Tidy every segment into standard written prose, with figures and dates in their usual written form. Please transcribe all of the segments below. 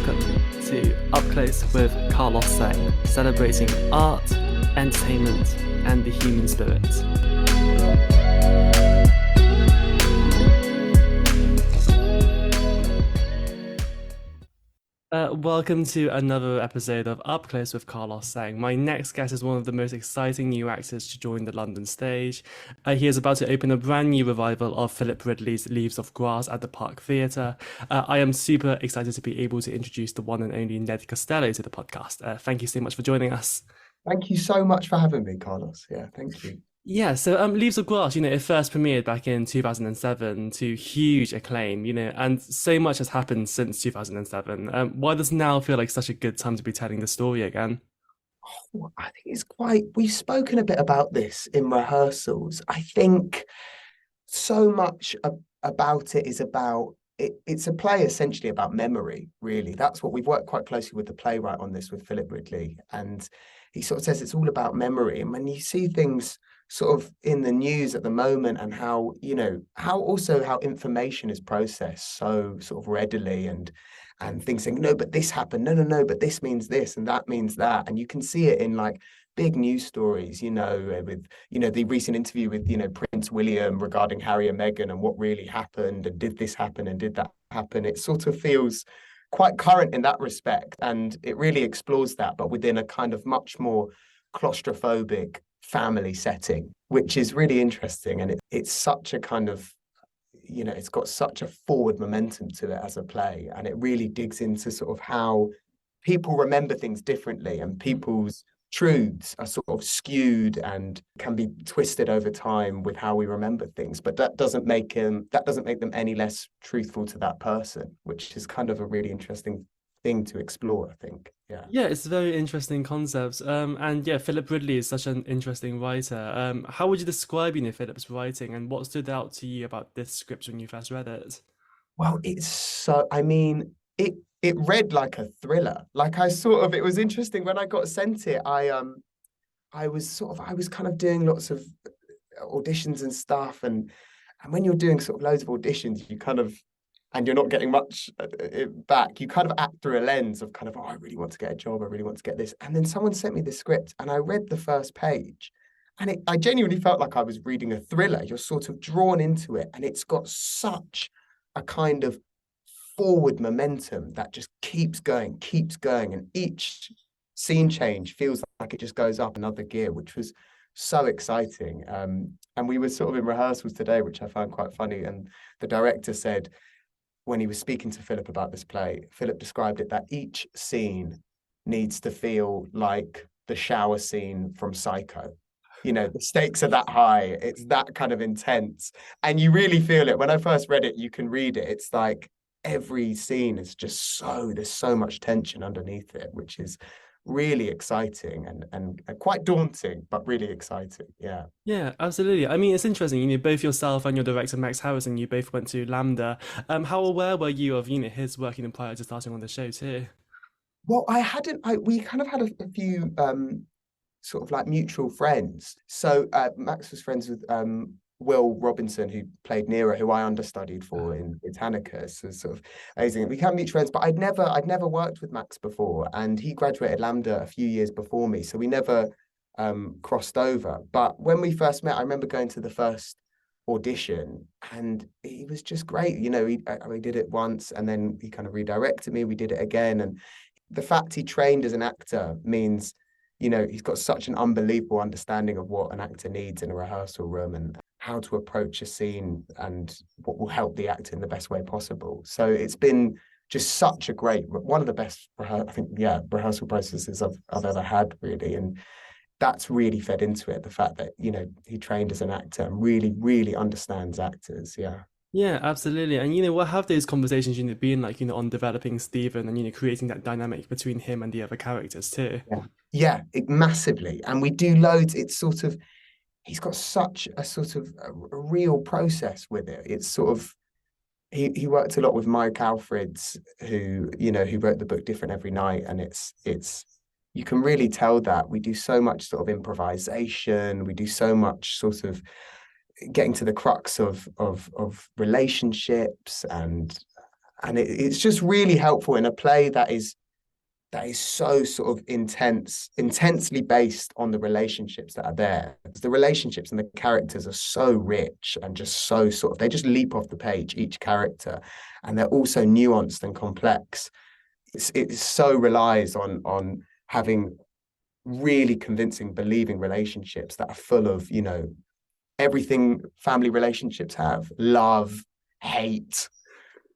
welcome to Up Close with Carlos Sang, celebrating art, entertainment, and the human spirit. Welcome to another episode of Up Close with Carlos Sang. My next guest is one of the most exciting new actors to join the London stage. He is about to open a brand new revival of Philip Ridley's Leaves of Grass at the Park Theatre. I am super excited to be able to introduce the one and only Ned Costello to the podcast. Thank you so much for joining us. Thank you so much for having me, Carlos. Yeah, thank you. Yeah, so Leaves of Grass, it first premiered back in 2007 to huge acclaim, and so much has happened since 2007. Why does now feel like such a good time to be telling the story again? I think it's we've spoken a bit about this in rehearsals. I think so much about it is about, it's a play essentially about memory, really. That's what we've worked quite closely with the playwright on this, with Philip Ridley. And he sort of says it's all about memory. And when you see things sort of in the news at the moment and how information is processed so sort of readily and things saying, no, but this happened, no, but this means this and that means that. And you can see it in like big news stories, with, the recent interview with, Prince William regarding Harry and Meghan and what really happened and did this happen and did that happen. It sort of feels quite current in that respect. And it really explores that, but within a kind of much more claustrophobic family setting, which is really interesting. And it's such a kind of, it's got such a forward momentum to it as a play. And it really digs into sort of how people remember things differently and people's truths are sort of skewed and can be twisted over time with how we remember things. But that doesn't make them any less truthful to that person, which is kind of a really interesting thing to explore, I think. Yeah, it's a very interesting concept. And yeah, Philip Ridley is such an interesting writer. How would you describe, Philip's writing, and what stood out to you about this script when you first read it? Well, it read like a thriller. Like it was interesting when I got sent it. I was kind of doing lots of auditions and stuff, and when you're doing sort of loads of auditions, and you're not getting much back, you kind of act through a lens of kind of, oh, I really want to get a job, I really want to get this. And then someone sent me the script and I read the first page and I genuinely felt like I was reading a thriller. You're sort of drawn into it and it's got such a kind of forward momentum that just keeps going. And each scene change feels like it just goes up another gear, which was so exciting. And we were sort of in rehearsals today, which I found quite funny. And the director said, when he was speaking to Philip about this play, Philip described it that each scene needs to feel like the shower scene from Psycho. The stakes are that high. It's that kind of intense. And you really feel it. When I first read it, you can read it. It's like every scene is just there's so much tension underneath it, which is really exciting and quite daunting, but really exciting. Yeah, absolutely. I mean, it's interesting, both yourself and your director Max Harrison, you both went to LAMDA. How aware were you of his work prior to starting on the show too? Well, we kind of had a few sort of like mutual friends. So Max was friends with Will Robinson, who played Nero, who I understudied for in Britannicus. So sort of amazing. We can meet friends, but I'd never worked with Max before, and he graduated LAMDA a few years before me, so we never crossed over. But when we first met, I remember going to the first audition, and he was just great. We did it once, and then he kind of redirected me. We did it again, and the fact he trained as an actor means, he's got such an unbelievable understanding of what an actor needs in a rehearsal room and how to approach a scene and what will help the actor in the best way possible. So it's been just such a one of the best, rehearsal processes I've ever had, really. And that's really fed into it, the fact that, he trained as an actor and really, really understands actors. Yeah. Yeah, absolutely. And what have those conversations been like, on developing Stephen and creating that dynamic between him and the other characters too? Yeah, massively. And we do loads. It's sort of, he's got such a sort of a real process with it. It's sort of, he worked a lot with Mike Alfreds, who wrote the book Different Every Night, and it's you can really tell that we do so much sort of improvisation, we do so much sort of getting to the crux of relationships and and it's just really helpful in a play that is so sort of intensely based on the relationships that are there. The relationships and the characters are so rich and just so sort of, they just leap off the page, each character, and they're also nuanced and complex. It so relies on having really convincing, believing relationships that are full of, you know, everything family relationships have: love, hate,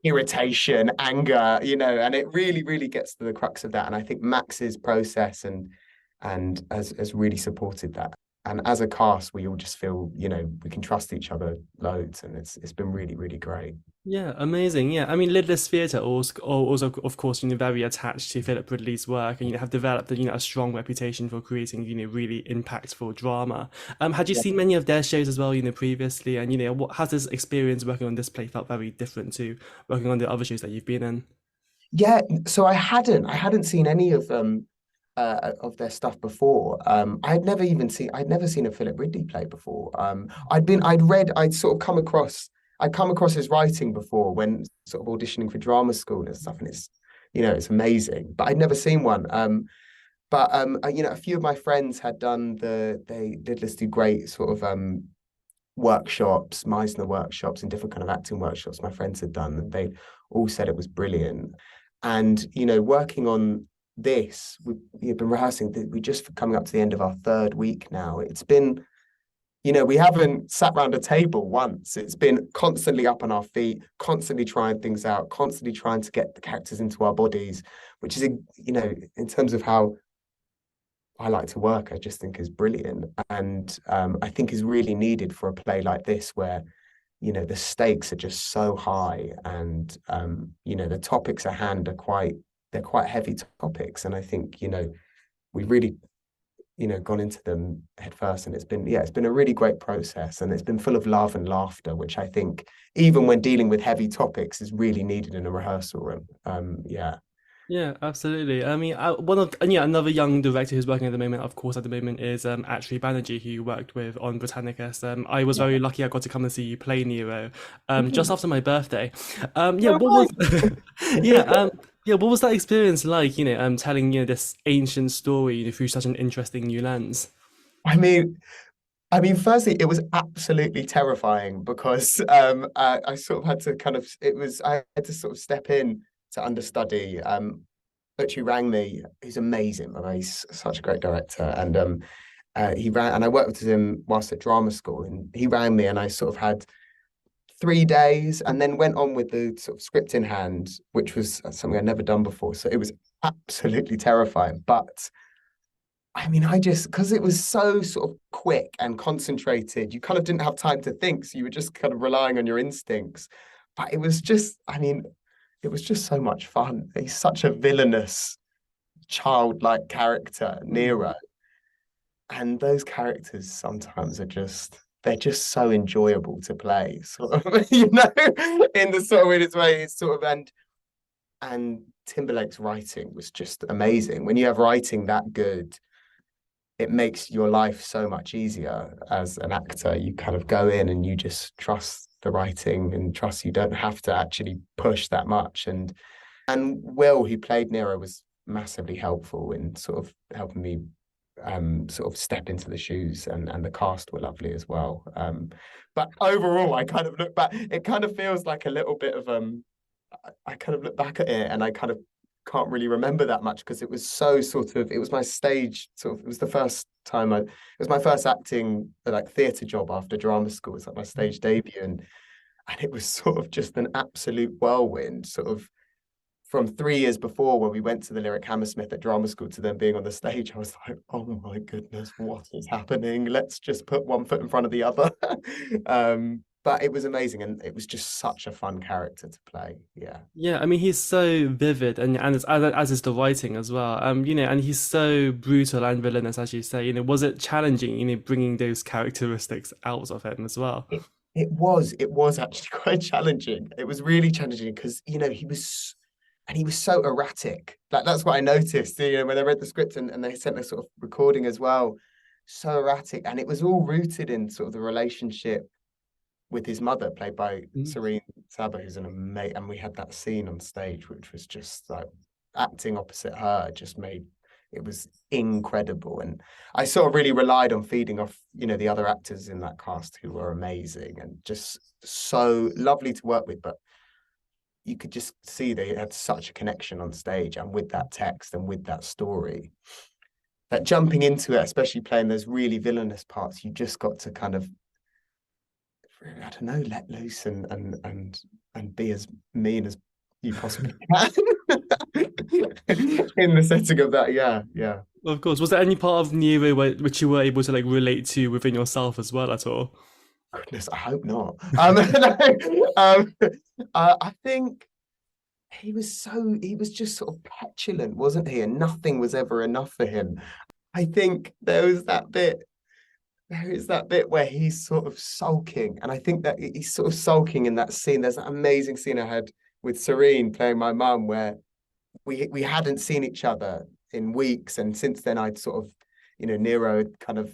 irritation, anger, you know, and it really, really gets to the crux of that. And I think Max's process and has really supported that. And as a cast, we all just feel, you know, we can trust each other loads, and it's been really, really great. Yeah, amazing. Yeah, I mean, Lidless Theatre also, of course, very attached to Philip Ridley's work, and have developed a strong reputation for creating really impactful drama. Had you Yeah. seen many of their shows as well, previously, and what has this experience working on this play felt very different to working on the other shows that you've been in? Yeah, so I hadn't seen any of their stuff before. I'd never seen a Philip Ridley play before. I'd come across his writing before when sort of auditioning for drama school and stuff, and it's, you know, it's amazing. But I'd never seen one. You know, a few of my friends had done they did let's do great sort of workshops, Meisner workshops, and different kind of acting workshops my friends had done, and they all said it was brilliant. And, you know, working on this, we've been rehearsing, we just coming up to the end of our third week now. It's been, you know, we haven't sat around a table once. It's been constantly up on our feet, constantly trying things out, constantly trying to get the characters into our bodies, which is, you know, in terms of how I like to work, I just think is brilliant. And I think is really needed for a play like this where, you know, the stakes are just so high, and you know, the topics at hand are they're quite heavy topics. And I think, you know, we've really, you know, gone into them head first, and it's been a really great process, and it's been full of love and laughter, which I think even when dealing with heavy topics is really needed in a rehearsal room. Yeah. Yeah, absolutely. I mean, one of and yeah, another young director who's working at the moment, of course, at the moment is Atri Banerjee, who you worked with on Britannicus. I was Yeah. very lucky; I got to come and see you play Nero, just Mhm. after my birthday. Yeah, Oh, what was yeah, right. yeah, what was that experience like? Telling this ancient story, through such an interesting new lens. I mean, firstly, it was absolutely terrifying because I sort of had to I had to sort of step in to understudy. Butchie rang me, he's amazing, by the way, he's such a great director. And he ran, and I worked with him whilst at drama school, and he rang me, and I sort of had 3 days and then went on with the sort of script in hand, which was something I'd never done before. So it was absolutely terrifying. But I mean, I just, because it was so sort of quick and concentrated, you kind of didn't have time to think. So you were just kind of relying on your instincts. But it was just, I mean, it was just so much fun. He's such a villainous, childlike character, Mm. Nero. And those characters sometimes they're just so enjoyable to play, sort of, you know, in the sort of weirdest way. It's sort of, and Timberlake's writing was just amazing. When you have writing that good, it makes your life so much easier as an actor. You kind of go in and you just trust the writing and trust you don't have to actually push that much. And Will, who played Nero, was massively helpful in sort of helping me sort of step into the shoes, and the cast were lovely as well. But overall, I kind of look back, it kind of feels like a little bit of I kind of look back at it and I kind of can't really remember that much because it was so sort of, it was my stage sort of, it was the first time it was my first acting like theatre job after drama school. It's like my stage debut, and it was sort of just an absolute whirlwind, sort of from 3 years before when we went to the Lyric Hammersmith at drama school to then being on the stage. I was like, oh my goodness, what is happening? Let's just put one foot in front of the other. But it was amazing, and it was just such a fun character to play. Yeah. Yeah, I mean he's so vivid, and as is the writing as well. And he's so brutal and villainous, as you say. Was it challenging, bringing those characteristics out of him as well? It was actually quite challenging. It was really challenging because, you know, he was so erratic. Like that's what I noticed, you know, when I read the script, and they sent a sort of recording as well. So erratic. And it was all rooted in sort of the relationship with his mother, played by Mm. Serene Saba, who's an amazing, and we had that scene on stage, which was just like acting opposite her, just made it was incredible. And I sort of really relied on feeding off, the other actors in that cast who were amazing and just so lovely to work with. But you could just see they had such a connection on stage and with that text and with that story, that jumping into it, especially playing those really villainous parts, you just got to kind of, I don't know, let loose and be as mean as you possibly can in the setting of that. Yeah. Of course. Was there any part of Nero which you were able to like relate to within yourself as well at all? Goodness, I hope not. No, I think he was just sort of petulant, wasn't he? And nothing was ever enough for him. I think there is that bit where he's sort of sulking, and I think that he's sort of sulking in that scene. There's that amazing scene I had with Serene playing my mum, where we hadn't seen each other in weeks, and since then I'd sort of, Nero had kind of,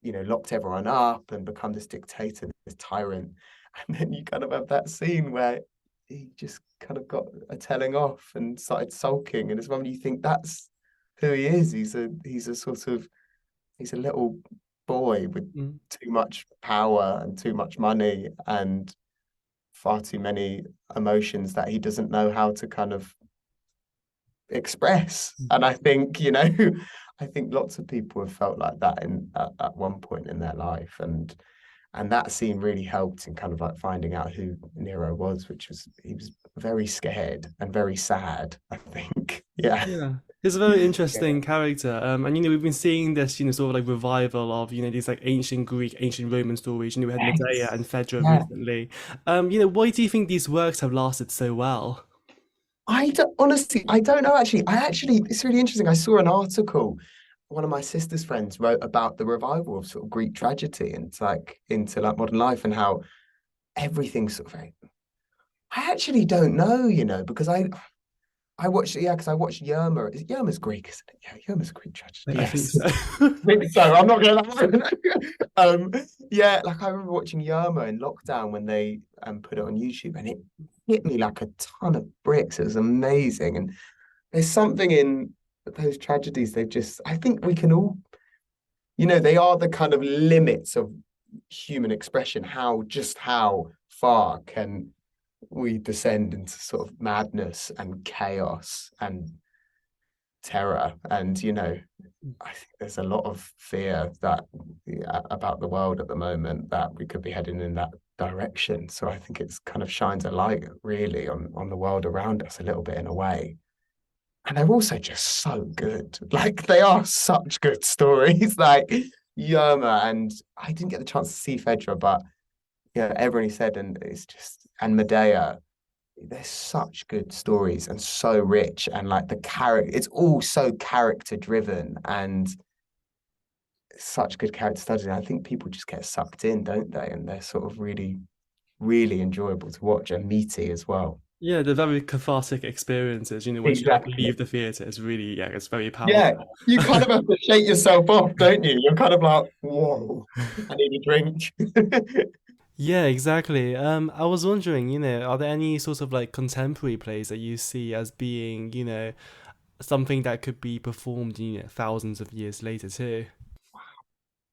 locked everyone up and become this dictator, this tyrant, and then you kind of have that scene where he just kind of got a telling off and started sulking, and it's when you think that's who he is. He's a sort of he's a little boy with Mm. too much power and too much money and far too many emotions that he doesn't know how to kind of express. And I think, I think lots of people have felt like that at one point in their life. And that scene really helped in kind of like finding out who Nero was, which was he was very scared and very sad, I think. Yeah. Yeah. He's a very interesting character. And we've been seeing this, sort of like revival of, these like ancient Greek, ancient Roman stories. We had Medea Yes. and Phaedra Yeah. recently. Why do you think these works have lasted so well? I don't know actually. It's really interesting. I saw an article one of my sister's friends wrote about the revival of sort of Greek tragedy and like into like modern life and how everything's sort of. I actually don't know, because I watched because I watched Yerma. Yerma's Greek, isn't it? Yeah, Yerma's a Greek tragedy. I think Yes. so. So I'm not gonna yeah, like I remember watching Yerma in lockdown when they put it on YouTube, and it hit me like a ton of bricks. It was amazing. And there's something in those tragedies, I think we can all, they are the kind of limits of human expression. How far can we descend into sort of madness and chaos and terror? And I think there's a lot of fear about the world at the moment, that we could be heading in that direction. So I think it's kind of shines a light really on the world around us a little bit in a way. And they're also just so good. Like they are such good stories. Like Yerma, and I didn't get the chance to see Phaedra, but everyone said, and Medea, they're such good stories and so rich, and like the character, it's all so character driven and such good character studies. And I think people just get sucked in, don't they? And they're sort of really, really enjoyable to watch and meaty as well. Yeah, they're very cathartic experiences. Once you like Exactly. leave the theatre, it's really, yeah, it's very Yeah, powerful. you kind of have to shake yourself off, don't you? You're kind of like, whoa, I need a drink. Yeah, exactly. I was wondering, are there any sort of like contemporary plays that you see as being, something that could be performed, thousands of years later too?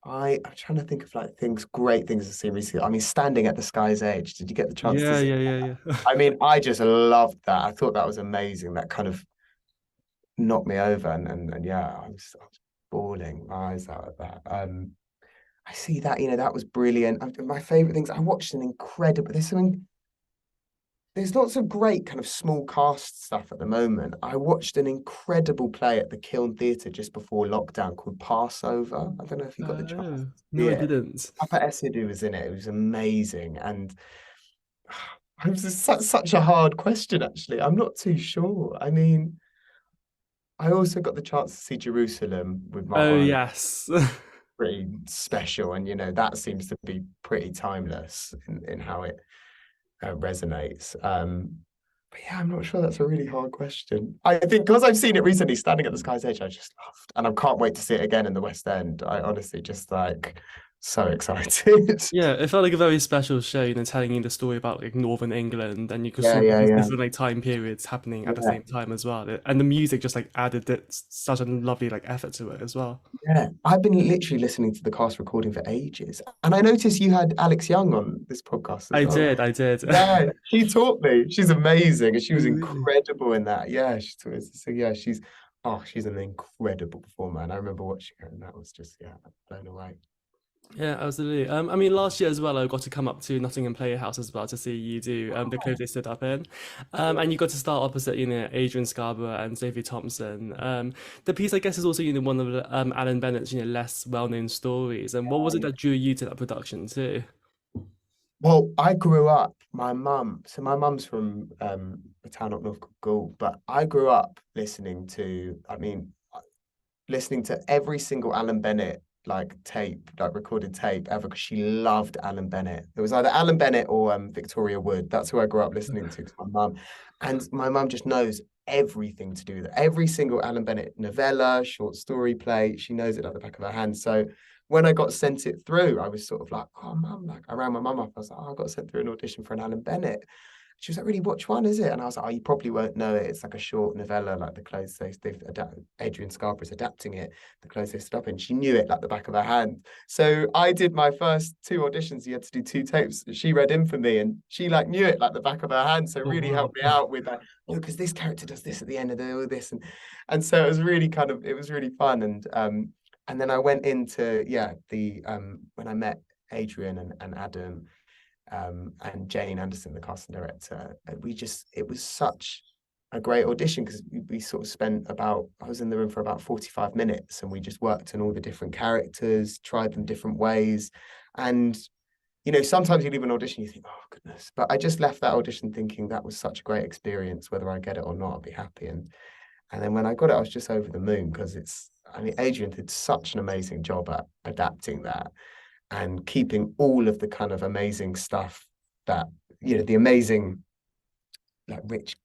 I'm trying to think of like great things to see recently. I mean, Standing at the Sky's Edge. Did you get the chance to Yeah, see? yeah, yeah, yeah. I mean, I just loved that. I thought that was amazing. That kind of knocked me over, and yeah, I was bawling my eyes out at that. I see that, that was brilliant. My favorite things. I watched an incredible. There's lots of great kind of small cast stuff at the moment. I watched an incredible play at the Kiln Theatre just before lockdown called Passover. I don't know if you got the chance to Oh, see no, I it. didn't. Papa Esidu was in it. It was amazing. And it was such a hard question, actually. I'm not too sure. I mean, I also got the chance to see Jerusalem with my Oh, aunt. yes. Pretty special. And, that seems to be pretty timeless in how it resonates. But yeah, I'm not sure. That's a really hard question. I think because I've seen it recently, Standing at the Sky's Edge, I just loved, and I can't wait to see it again in the West End. I honestly just like so excited. Yeah, it felt like a very special show, telling you the story about like Northern England, and you could Yeah, sort of yeah, these yeah, different like time periods happening at the yeah. same time as well. And the music just like added such a lovely like effort to it as well. Yeah, I've been literally listening to the cast recording for ages, and I noticed you had Alex Young on this podcast as I well. did, I did. Yeah, she taught me. She's amazing, and she was Really? incredible in that. Yeah, she taught us. So yeah, she's an incredible performer, and I remember watching her, and that was just yeah, blown away. Yeah, absolutely. I mean, last year as well, I got to come up to Nottingham Playhouse as well to see you do the clothes they stood up in, and you got to start opposite, Adrian Scarborough and Sophie Thompson. The piece, I guess, is also, one of Alan Bennett's, less well-known stories. And what was it that drew you to that production too? Well, I grew up, my mum's from a town up north called Gould, but I grew up listening to every single Alan Bennett recorded tape ever because she loved Alan Bennett. It was either Alan Bennett or Victoria Wood. That's who I grew up listening to, 'cause my mum just knows everything to do with it. Every single Alan Bennett novella, short story play, she knows it like the back of her hand. So when I got sent it through, I was sort of like, oh mum, like I rang my mum up. I was like, oh, I got sent through an audition for an Alan Bennett. She was like, really, which one is it? And I was like, oh, you probably won't know it. It's like a short novella, like the clothes they've adapted. Adrian Scarborough's adapting it, the clothes they stood up in. She knew it like the back of her hand. So I did my first two auditions. You had to do two tapes. She read in for me, and she like knew it like the back of her hand. So it Oh really wow. helped me out with that. Oh, because this character does this at the end of all this, and so it was really it was really fun. And then I went into the when I met Adrian and Adam and Jane Anderson, the casting director, it was such a great audition because we sort of I was in the room for about 45 minutes and we just worked on all the different characters, tried them different ways. And, sometimes you leave an audition, you think, oh, goodness. But I just left that audition thinking that was such a great experience, whether I get it or not, I'll be happy. And then when I got it, I was just over the moon because Adrian did such an amazing job at adapting that and keeping all of the kind of amazing stuff that, the amazing, like rich,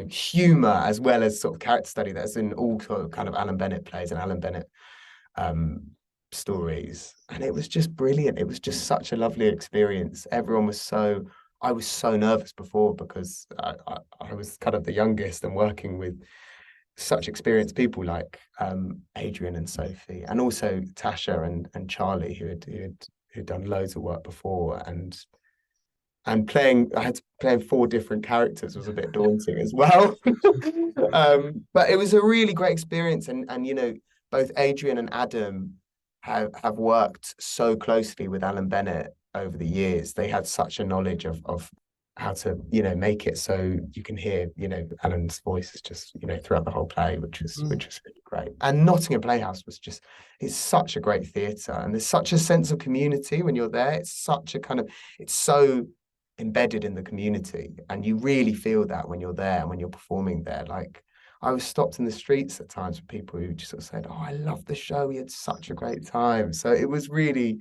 humor as well as sort of character study that's in all sort of kind of Alan Bennett plays and Alan Bennett um, stories. And it was just brilliant. It was just such a lovely experience. I was so nervous before because I was kind of the youngest and working with such experienced people like Adrian and Sophie, and also Tasha and Charlie, who'd done loads of work before, and playing four different characters was a bit daunting as well. But it was a really great experience, and both Adrian and Adam have worked so closely with Alan Bennett over the years. They had such a knowledge of how to make it so you can hear Alan's voice is just throughout the whole play, which was really great. And Nottingham Playhouse it's such a great theatre, and there's such a sense of community when you're there. It's so embedded in the community, and you really feel that when you're there and when you're performing there. Like I was stopped in the streets at times with people who just sort of said, oh, I love the show, we had such a great time. So it was a really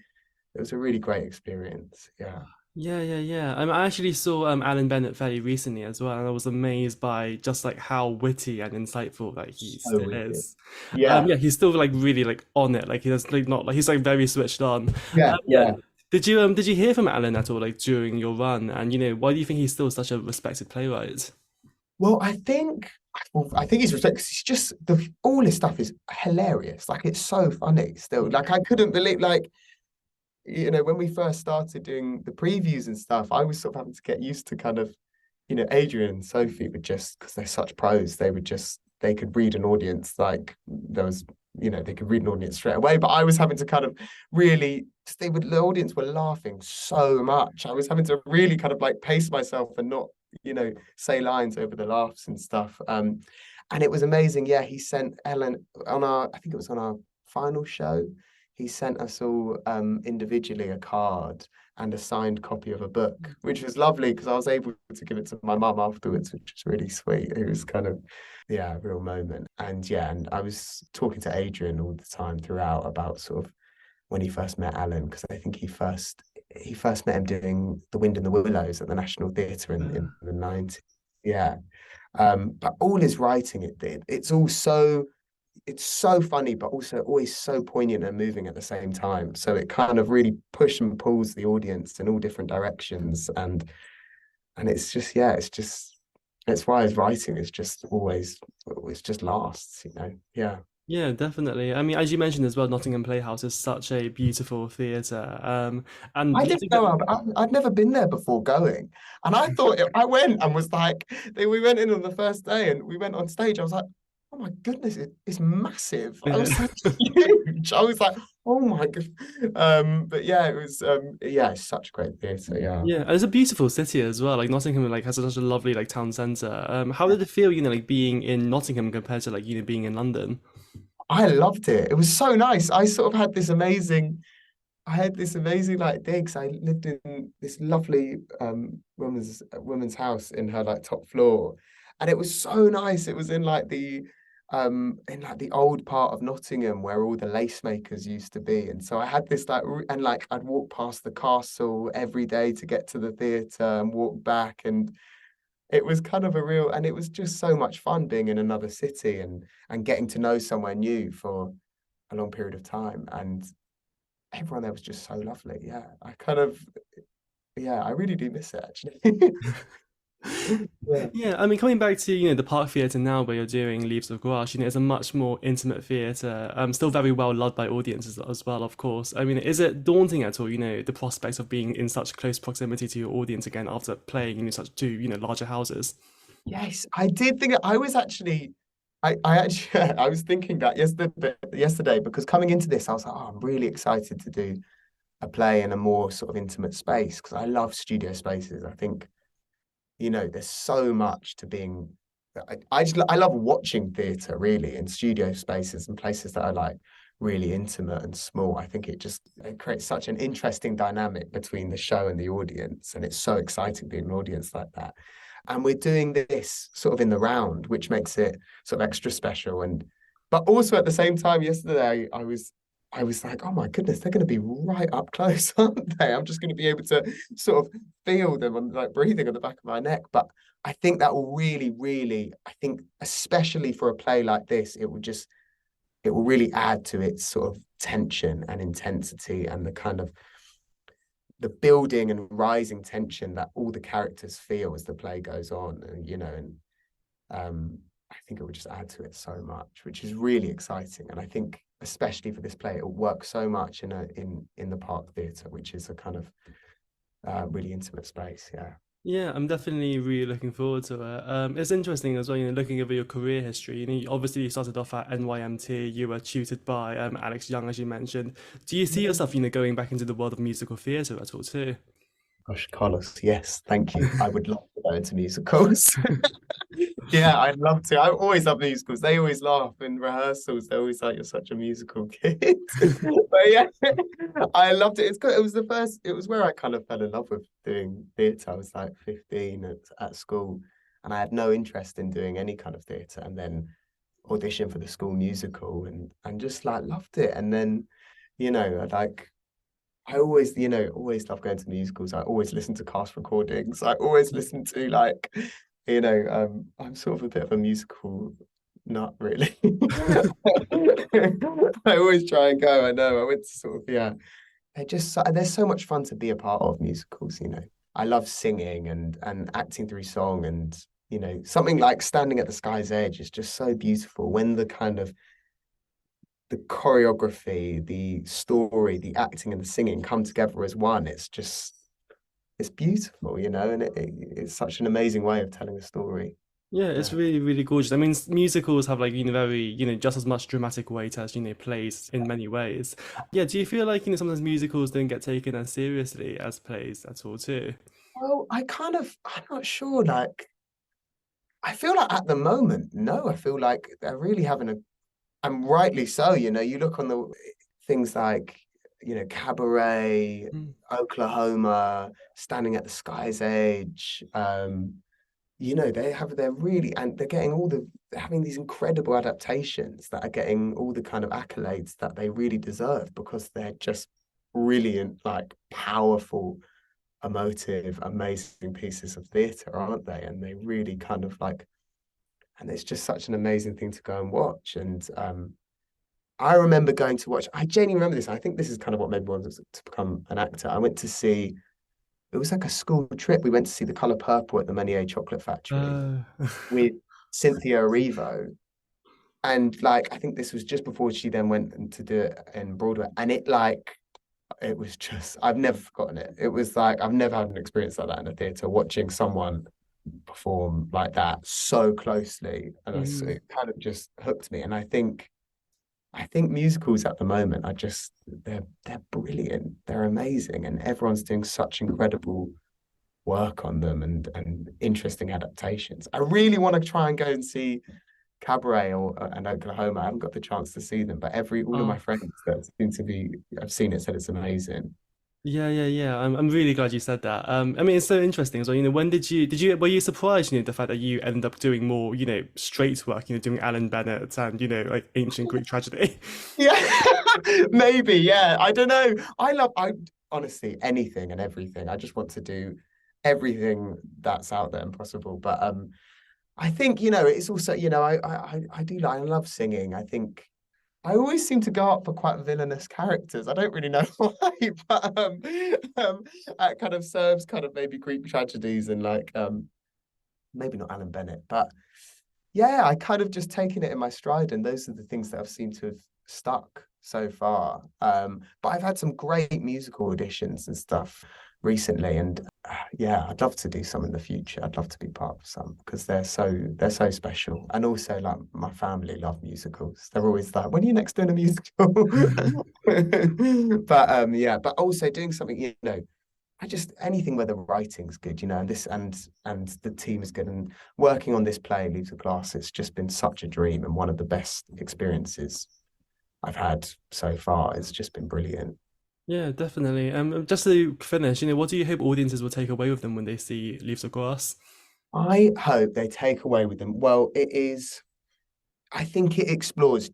great experience. Yeah. Yeah, yeah, yeah. I actually saw Alan Bennett very recently as well, and I was amazed by just like how witty and insightful that he So still wicked. is. Yeah. Yeah, he's still like really like on it. Like he does like not like he's like very switched on. Yeah. Yeah. Yeah. Did you hear from Alan at all like during your run? And why do you think he's still such a respected playwright? Well, I think he's respected 'cause he's just all his stuff is hilarious. Like it's so funny still. Like I couldn't believe when we first started doing the previews and stuff, I was sort of having to get used to kind of, Adrian and Sophie would just, because they're such pros, they could read an audience like there was, they could read an audience straight away. But I was having to kind of really, the audience were laughing so much. I was having to really kind of like pace myself and not, say lines over the laughs and stuff. And it was amazing. Yeah, he sent Ellen I think it was on our final show, he sent us all individually a card and a signed copy of a book, which was lovely because I was able to give it to my mum afterwards, which was really sweet. It was kind of, a real moment. And I was talking to Adrian all the time throughout about sort of when he first met Alan, because I think he first met him doing The Wind in the Willows at the National Theatre in the 90s. Yeah. But all his writing, it's all so it's so funny, but also always so poignant and moving at the same time. So it kind of really pushes and pulls the audience in all different directions, and it's just yeah, it's why his writing is just always it's just lasts, you know. Yeah. Yeah, definitely. I mean, as you mentioned as well, Nottingham Playhouse is such a beautiful theatre. And I lots didn't of know. I'd never been there before going, and I thought I went and was like, we went in on the first day and we went on stage. I was like, oh my goodness, it's massive. I yeah. was like huge. I was like, oh my god. But yeah, it was yeah, it's such a great theatre. Yeah. Yeah, and it's a beautiful city as well. Like Nottingham, like has such a lovely like town centre. How did it feel, like being in Nottingham compared to like being in London? I loved it. It was so nice. I had this amazing like digs. I lived in this lovely woman's house in her like top floor, and it was so nice. It was in like the old part of Nottingham where all the lace makers used to be, and so I had this and like I'd walk past the castle every day to get to the theatre and walk back, and it was kind of a real, and it was just so much fun being in another city and getting to know somewhere new for a long period of time, and everyone there was just so lovely. Yeah, yeah, I really do miss it actually. Yeah. Yeah, I mean, coming back to the Park Theatre now, where you're doing Leaves of Grass, it's a much more intimate theatre. Still very well loved by audiences as well, of course. I mean, is it daunting at all? The prospect of being in such close proximity to your audience again after playing such two larger houses. Yes, I did think I was actually, I actually, I was thinking that yesterday because coming into this, I was like, oh, I'm really excited to do a play in a more sort of intimate space because I love studio spaces. I think, there's so much to being. I love watching theatre really in studio spaces and places that are like really intimate and small. I think it creates such an interesting dynamic between the show and the audience, and it's so exciting being an audience like that. And we're doing this sort of in the round, which makes it sort of extra special. And but also at the same time, yesterday I was like, oh my goodness, they're going to be right up close, aren't they? I'm just going to be able to sort of feel them and like breathing on the back of my neck. But I think that will really, really, I think especially for a play like this, it will really add to its sort of tension and intensity and the kind of the building and rising tension that all the characters feel as the play goes on, and I think it would just add to it so much, which is really exciting. And I think especially for this play, it will work so much in the Park Theatre, which is a kind of really intimate space. Yeah. Yeah, I'm definitely really looking forward to it. It's interesting as well, looking over your career history. Obviously you started off at NYMT, you were tutored by Alex Young, as you mentioned. Do you see yourself, going back into the world of musical theatre at all too? Gosh, Carlos, yes, thank you. I would love to go into musicals. Yeah, I'd love to. I always love musicals. They always laugh in rehearsals. They're always like, "You're such a musical kid." But yeah, I loved it. It's good. It was it was where I kind of fell in love with doing theatre. I was like 15 at school, and I had no interest in doing any kind of theatre. And then auditioned for the school musical and just like loved it. And then, I always, always love going to musicals. I always listen to cast recordings. I always listen to like, I'm sort of a bit of a musical nut, really. I always try and go. I know. I went to sort of, yeah. They're so much fun to be a part of musicals. I love singing and acting through song and something like Standing at the Sky's Edge is just so beautiful when the kind of the choreography, the story, the acting, and the singing come together as one. It's beautiful, and it's such an amazing way of telling a story. Yeah, it's Yeah. really, really gorgeous. I mean, musicals have like, very, just as much dramatic weight as, plays in many ways. Yeah, do you feel like, sometimes musicals don't get taken as seriously as plays at all too? Well, I'm not sure. Like, I feel like at the moment, no, I feel like they're really having and rightly so. You look on the things like, Cabaret, Mm. Oklahoma, Standing at the Sky's Edge. They're really, and they're having these incredible adaptations that are getting all the kind of accolades that they really deserve because they're just brilliant, like powerful, emotive, amazing pieces of theatre, aren't they? And they really kind of like and it's just such an amazing thing to go and watch. And I remember going to watch. I genuinely remember this. I think this is kind of what made me want to become an actor. I went to see. It was like a school trip. We went to see The Color Purple at the Menier Chocolate Factory Uh, with Cynthia Erivo. And like, I think this was just before she then went to do it in Broadway. And it was just, I've never forgotten it. It was like, I've never had an experience like that in a theatre, watching someone perform like that so closely. And mm. it kind of just hooked me. And I think musicals at the moment are just, they're brilliant. They're amazing. And everyone's doing such incredible work on them and interesting adaptations. I really want to try and go and see Cabaret or and Oklahoma. I haven't got the chance to see them, but all of my Oh, friends that seem to be I've seen it said it's amazing. yeah, yeah, yeah. I'm really glad you said that. I mean, it's so interesting as well. You know, when were you surprised, you know, the fact that you ended up doing more, you know, straight work, you know, doing Alan Bennett and, you know, like ancient Greek tragedy? Yeah, maybe. Yeah, I don't know. I honestly anything and everything. I just want to do everything that's out there and possible. But I think it's also I do like I love singing. I think I always seem to go up for quite villainous characters. I don't really know why, but that kind of serves kind of maybe Greek tragedies and like maybe not Alan Bennett, but yeah, I kind of just taken it in my stride, and those are the things that I've seemed to have stuck so far. But I've had some great musical auditions and stuff recently, and yeah, I'd love to do some in the future. I'd love to be part of some because they're so special, and also like my family love musicals. They're always like, "When are you next doing a musical?" But yeah, but also doing something, I just anything where the writing's good, and the team is good, and working on this play, Leaves of Glass, it's just been such a dream and one of the best experiences I've had so far. It's just been brilliant. Yeah, definitely. Just to finish, you know, what do you hope audiences will take away with them when they see Leaves of Grass? I hope they take away with them. Well, I think it explores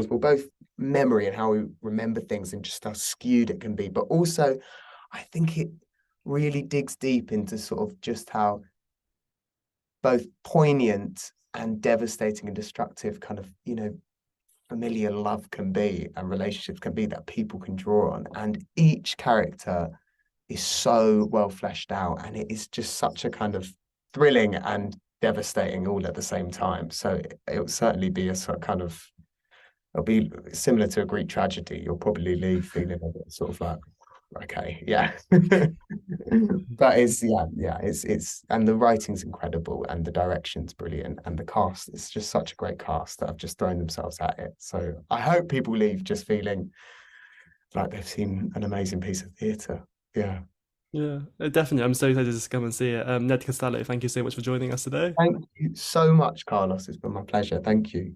well both memory and how we remember things and just how skewed it can be, but also I think it really digs deep into sort of just how both poignant and devastating and destructive kind of familiar love can be and relationships can be that people can draw on, and each character is so well fleshed out, and it is just such a kind of thrilling and devastating all at the same time. So it will certainly be a sort of kind of it'll be similar to a Greek tragedy. You'll probably leave feeling a bit sort of like, okay, yeah. But it's and the writing's incredible and the direction's brilliant and the cast is just such a great cast that have just thrown themselves at it. So I hope people leave just feeling like they've seen an amazing piece of theatre. Yeah. Yeah, definitely. I'm so excited to just come and see it. Ned Costello, thank you so much for joining us today. Thank you so much, Carlos. It's been my pleasure. Thank you.